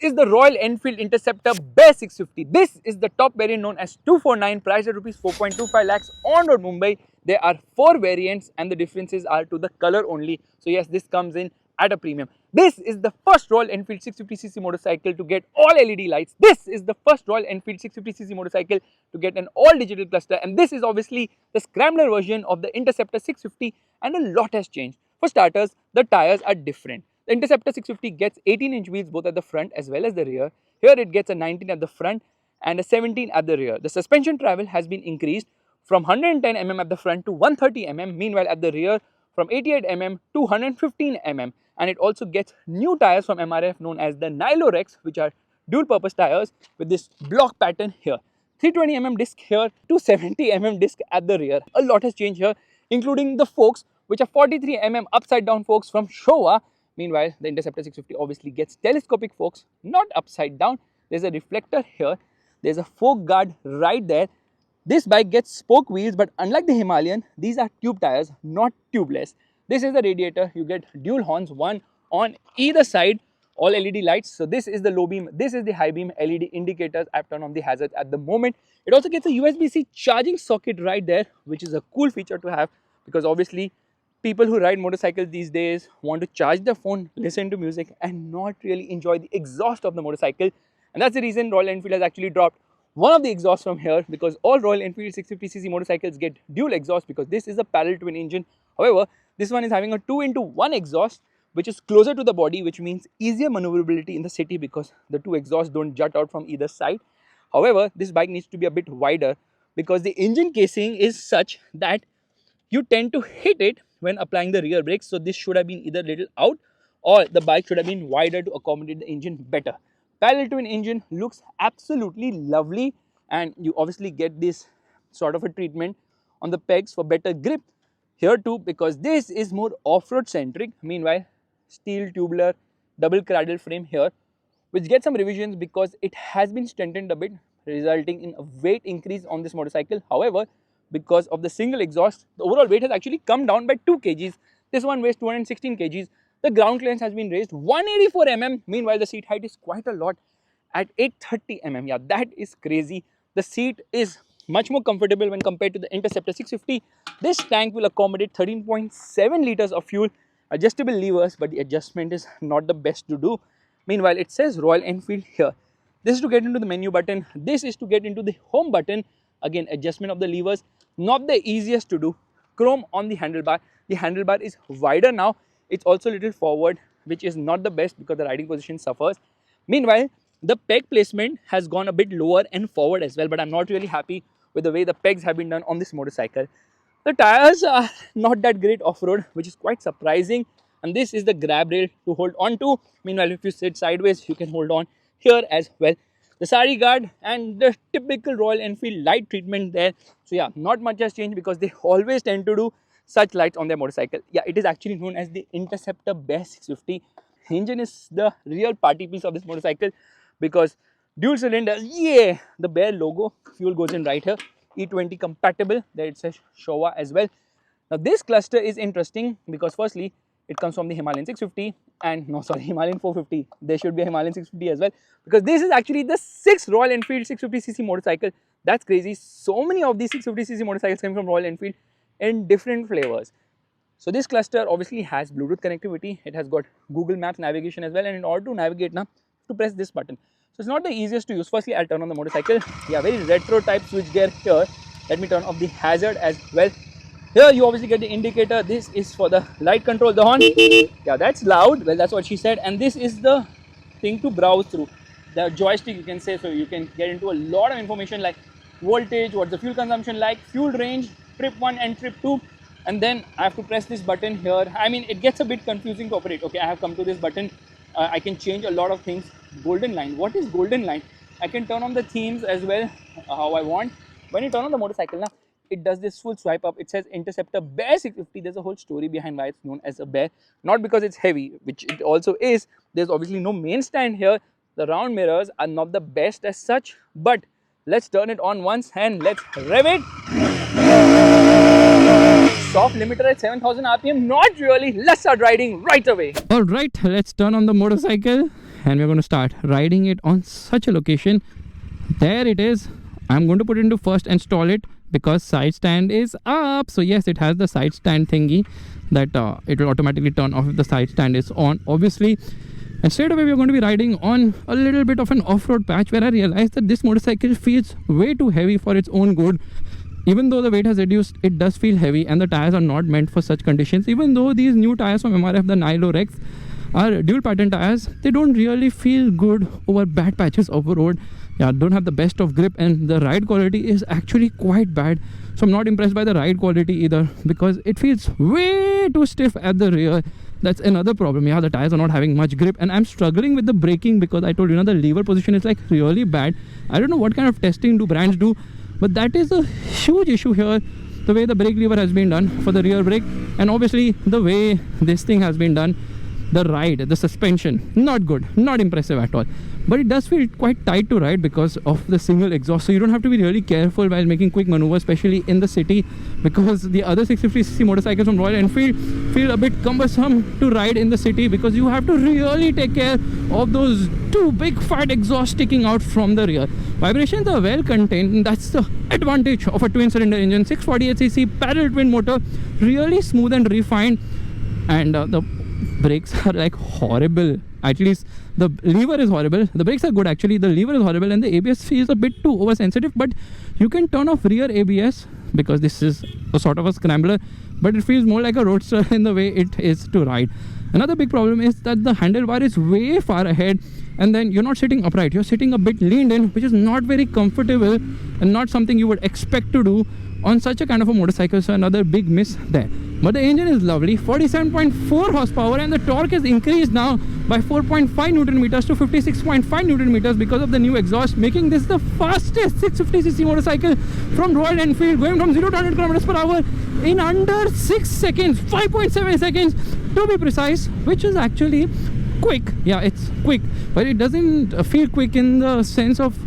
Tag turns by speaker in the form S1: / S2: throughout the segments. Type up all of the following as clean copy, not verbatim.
S1: is the Royal Enfield Interceptor Bear 650. This is the top variant known as 249, priced at rupees 4.25 lakhs on road Mumbai. There are 4 variants and the differences are to the color only. So yes, this comes in at a premium. This is the first Royal Enfield 650cc motorcycle to get all LED lights. This is the first Royal Enfield 650cc motorcycle to get an all digital cluster, and this is obviously the Scrambler version of the Interceptor 650, and a lot has changed. For starters, the tires are different. The Interceptor 650 gets 18-inch wheels both at the front as well as the rear. Here it gets a 19 at the front and a 17 at the rear. The suspension travel has been increased from 110 mm at the front to 130 mm. Meanwhile, at the rear from 88 mm to 115 mm. And it also gets new tires from MRF known as the Nilorex, which are dual purpose tires with this block pattern here. 320 mm disc here, 270 mm disc at the rear. A lot has changed here, including the forks, which are 43 mm upside down forks from Showa. Meanwhile, the Interceptor 650 obviously gets telescopic forks, not upside down. There's a reflector here. There's a fork guard right there. This bike gets spoke wheels, but unlike the Himalayan, these are tube tires, not tubeless. This is the radiator. You get dual horns, one on either side, all LED lights. So this is the low beam, this is the high beam LED indicators. I've turned on the hazards at the moment. It also gets a USB-C charging socket right there, which is a cool feature to have, because obviously people who ride motorcycles these days want to charge their phone, listen to music and not really enjoy the exhaust of the motorcycle. And that's the reason Royal Enfield has actually dropped one of the exhausts from here, because all Royal Enfield 650cc motorcycles get dual exhaust, because this is a parallel twin engine. However, this one is having a 2-in-1 exhaust, which is closer to the body, which means easier maneuverability in the city because the 2 exhausts don't jut out from either side. However, this bike needs to be a bit wider because the engine casing is such that you tend to hit it when applying the rear brakes. So this should have been either little out, or the bike should have been wider to accommodate the engine better. Parallel twin engine looks absolutely lovely, and you obviously get this sort of a treatment on the pegs for better grip here too, because this is more off-road centric. Meanwhile, steel tubular double cradle frame here, which gets some revisions because it has been strengthened a bit, resulting in a weight increase on this motorcycle. However, because of the single exhaust, the overall weight has actually come down by 2 kgs. This one weighs 216 kgs. The ground clearance has been raised 184 mm. Meanwhile, the seat height is quite a lot at 830 mm. Yeah, that is crazy. The seat is much more comfortable when compared to the Interceptor 650. This tank will accommodate 13.7 liters of fuel, adjustable levers, but the adjustment is not the best to do. Meanwhile, it says Royal Enfield here. This is to get into the menu button. This is to get into the home button. Again, adjustment of the levers, not the easiest to do. Chrome on the handlebar. The handlebar is wider now. It's also a little forward, which is not the best because the riding position suffers. Meanwhile, the peg placement has gone a bit lower and forward as well, but I'm not really happy with the way the pegs have been done on this motorcycle. The tires are not that great off-road, which is quite surprising. And this is the grab rail to hold on to. Meanwhile, if you sit sideways, you can hold on here as well. The sari guard and the typical Royal Enfield light treatment there. So yeah, not much has changed because they always tend to do such lights on their motorcycle. Yeah, it is actually known as the Interceptor Bear 650. Engine is the real party piece of this motorcycle because dual cylinders, yeah, the Bear logo, fuel goes in right here. E20 compatible, there it says Showa as well. Now this cluster is interesting because firstly, it comes from the Himalayan 650 and Himalayan 450. There should be a Himalayan 650 as well, because this is actually the 6th Royal Enfield 650cc motorcycle. That's crazy. So many of these 650cc motorcycles came from Royal Enfield in different flavors. So this cluster obviously has Bluetooth connectivity. It has got Google Maps navigation as well, and in order to navigate now, to press this button. So it's not the easiest to use. Firstly, I'll turn on the motorcycle. Yeah, very retro type switch gear here. Let me turn off the hazard as well. Here you obviously get the indicator. This is for the light control, the horn. Yeah, that's loud. Well, that's what she said. And this is the thing to browse through. The joystick, you can say, so you can get into a lot of information like voltage, what's the fuel consumption like, fuel range, trip 1 and trip 2. And then I have to press this button here. I mean, it gets a bit confusing to operate. Okay, I have come to this button. I can change a lot of things. Golden line. What is golden line? I can turn on the themes as well, how I want. When you turn on the motorcycle now, it does this full swipe up. It says Interceptor Bear 650. There's a whole story behind why it's known as a bear. Not because it's heavy, which it also is. There's obviously no main stand here. The round mirrors are not the best as such, but let's turn it on once and let's rev it. Soft limiter at 7000 RPM. Not really. Let's start riding right away. Alright, let's turn on the motorcycle.
S2: and we're going to start riding it on such a location. There it is. I'm going to put it into first and stall it because side stand is up. So yes, it has the side stand thingy that it will automatically turn off if the side stand is on, obviously. And straight away we're going to be riding on a little bit of an off-road patch where I realized that this motorcycle feels way too heavy for its own good. Even though the weight has reduced, it does feel heavy, and the tires are not meant for such conditions. Even though these new tires from MRF, the Nilo Rex, are dual pattern tires, they don't really feel good over bad patches of road. Yeah, don't have the best of grip, and the ride quality is actually quite bad. So I'm not impressed by the ride quality either because it feels way too stiff at the rear. That's another problem. Yeah, the tires are not having much grip, and I'm struggling with the braking because I told you, the lever position is like really bad. I don't know what kind of testing do brands do, but that is a huge issue here. The way the brake lever has been done for the rear brake, and obviously the way this thing has been done, the ride, the suspension, not good, not impressive at all. But it does feel quite tight to ride because of the single exhaust, so you don't have to be really careful while making quick maneuvers, especially in the city, because the other 650cc motorcycles from Royal Enfield feel a bit cumbersome to ride in the city because you have to really take care of those two big fat exhausts sticking out from the rear. Vibrations are well contained, and that's the advantage of a twin cylinder engine. 648cc parallel twin motor, really smooth and refined, and the brakes are like horrible. At least the lever is horrible. The brakes are good actually, the lever is horrible, and the ABS feels a bit too oversensitive. But you can turn off rear ABS because this is a sort of a scrambler, but it feels more like a roadster in the way it is to ride. Another big problem is that the handlebar is way far ahead, and then you're not sitting upright, you're sitting a bit leaned in, which is not very comfortable and not something you would expect to do on such a kind of a motorcycle. So another big miss there. But the engine is lovely, 47.4 horsepower, and the torque is increased now by 4.5 Newton meters to 56.5 Newton meters because of the new exhaust, making this the fastest 650cc motorcycle from Royal Enfield, going from 0 to 100 kilometers per hour in under 6 seconds, 5.7 seconds to be precise, which is actually quick. Yeah, it's quick, but it doesn't feel quick in the sense of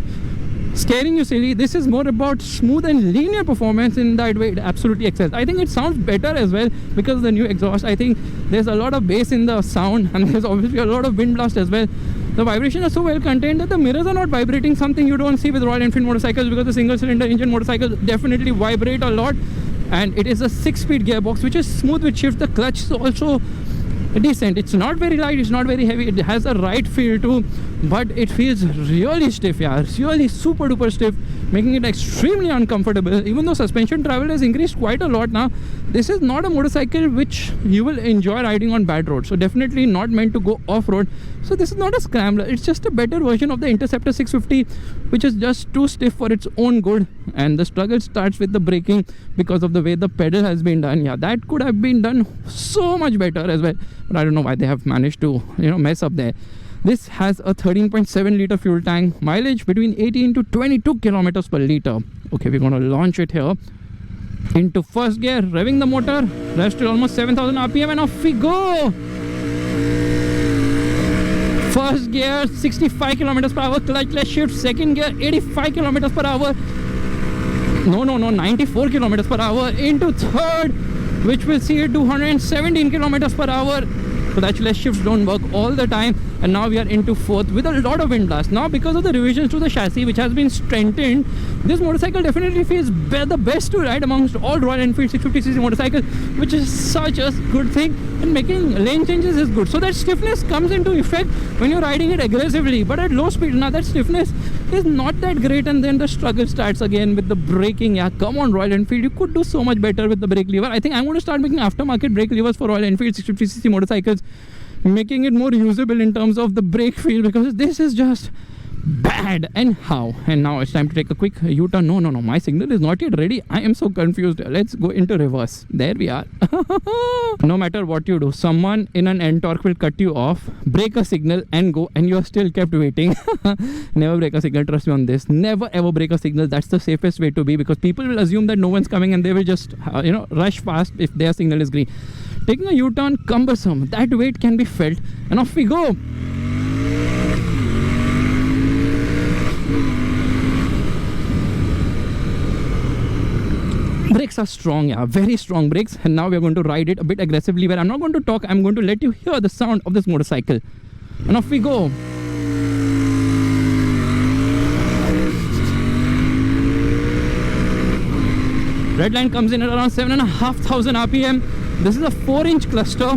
S2: scaring you silly. This is more about smooth and linear performance. In that way it absolutely excels. I think it sounds better as well because of the new exhaust. I think there's a lot of bass in the sound, and there's obviously a lot of wind blast as well. The vibrations are so well contained that the mirrors are not vibrating, something you don't see with Royal Enfield motorcycles, because the single cylinder engine motorcycles definitely vibrate a lot. And it is a 6-speed gearbox which is smooth with shift. The clutch is also decent. It's not very light, it's not very heavy, it has a right feel too, but it feels really stiff. Yeah, really super duper stiff, making it extremely uncomfortable. Even though suspension travel has increased quite a lot now, this is not a motorcycle which you will enjoy riding on bad roads. So definitely not meant to go off-road. So this is not a scrambler, it's just a better version of the Interceptor 650, which is just too stiff for its own good. And the struggle starts with the braking because of the way the pedal has been done. Yeah, that could have been done so much better as well, but I don't know why they have managed to, mess up there. This has a 13.7 liter fuel tank, mileage between 18 to 22 kilometers per liter. Okay, we're going to launch it here into first gear, revving the motor, rest to almost 7,000 RPM, and off we go. First gear 65 kilometers per hour, clutchless shift. Second gear 85 kilometers per hour. No, 94 kilometers per hour. Into third, which will see it 217 kilometers per hour. Clutchless shifts don't work all the time. And now we are into fourth with a lot of wind blast. Now, because of the revisions to the chassis which has been strengthened, this motorcycle definitely feels the best to ride amongst all Royal Enfield 650cc motorcycles, which is such a good thing. And making lane changes is good, so that stiffness comes into effect when you're riding it aggressively. But at low speed now, that stiffness is not that great, and then the struggle starts again with the braking. Yeah, come on Royal Enfield, you could do so much better with the brake lever. I think I'm going to start making aftermarket brake levers for Royal Enfield 650cc motorcycles, making it more usable in terms of the brake feel, because this is just bad. And how? And now it's time to take a quick U-turn. No, my signal is not yet ready. I am so confused. Let's go into reverse. There we are. No matter what you do, someone in an N-Torque will cut you off, break a signal and go, and you are still kept waiting. Never break a signal, trust me on this. Never ever break a signal. That's the safest way to be, because people will assume that no one's coming and they will just rush fast if their signal is green. Taking a U-turn, cumbersome. That weight can be felt, and off we go. Brakes are strong, yeah, very strong brakes. And now we are going to ride it a bit aggressively, where I'm not going to talk, I'm going to let you hear the sound of this motorcycle. And off we go. Red line comes in at around 7,500 RPM. This is a 4-inch cluster,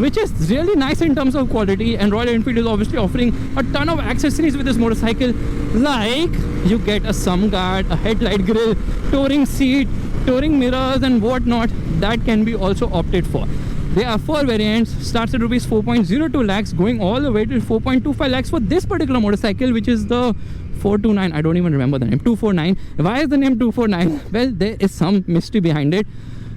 S2: which is really nice in terms of quality, and Royal Enfield is obviously offering a ton of accessories with this motorcycle, like you get a sun guard, a headlight grille, touring seat, touring mirrors and whatnot. That can be also opted for. There are 4 variants, starts at rupees 4.02 lakhs, going all the way to 4.25 lakhs for this particular motorcycle, which is the 429. I don't even remember the name. 249. Why is the name 249? Well, there is some mystery behind it.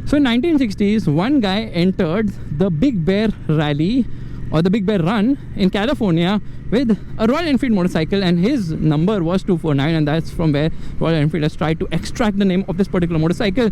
S2: So in 1960s, one guy entered the Big Bear Rally or the Big Bear Run in California with a Royal Enfield motorcycle, and his number was 249, and that's from where Royal Enfield has tried to extract the name of this particular motorcycle,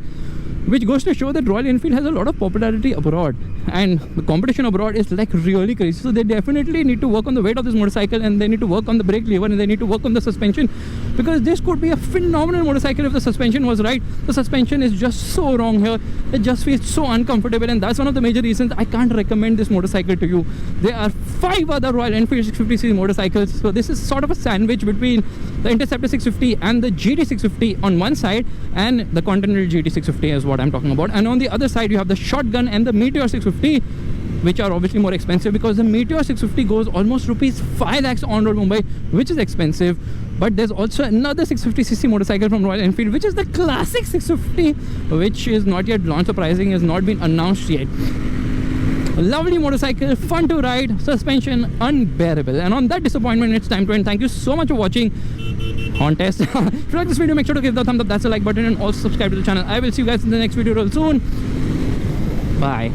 S2: which goes to show that Royal Enfield has a lot of popularity abroad, and the competition abroad is like really crazy. So they definitely need to work on the weight of this motorcycle, and they need to work on the brake lever, and they need to work on the suspension, because this could be a phenomenal motorcycle if the suspension was right. The suspension is just so wrong here. It just feels so uncomfortable, and that's one of the major reasons I can't recommend this motorcycle to you. There are 5 other Royal Enfield 650cc motorcycles, so this is sort of a sandwich between the Interceptor 650 and the GT 650 on one side, and the Continental GT 650 is what I'm talking about, and on the other side you have the Shotgun and the Meteor 650, which are obviously more expensive, because the Meteor 650 goes almost rupees 5 lakhs on road Mumbai, which is expensive. But there's also another 650cc motorcycle from Royal Enfield, which is the Classic 650, which is not yet launched. The pricing has not been announced yet. A lovely motorcycle, fun to ride, suspension unbearable. And on that disappointment, it's time to end. Thank you so much for watching on test. If you like this video, make sure to give the thumbs up, that's the like button, and also subscribe to the channel. I will see you guys in the next video real soon. Bye.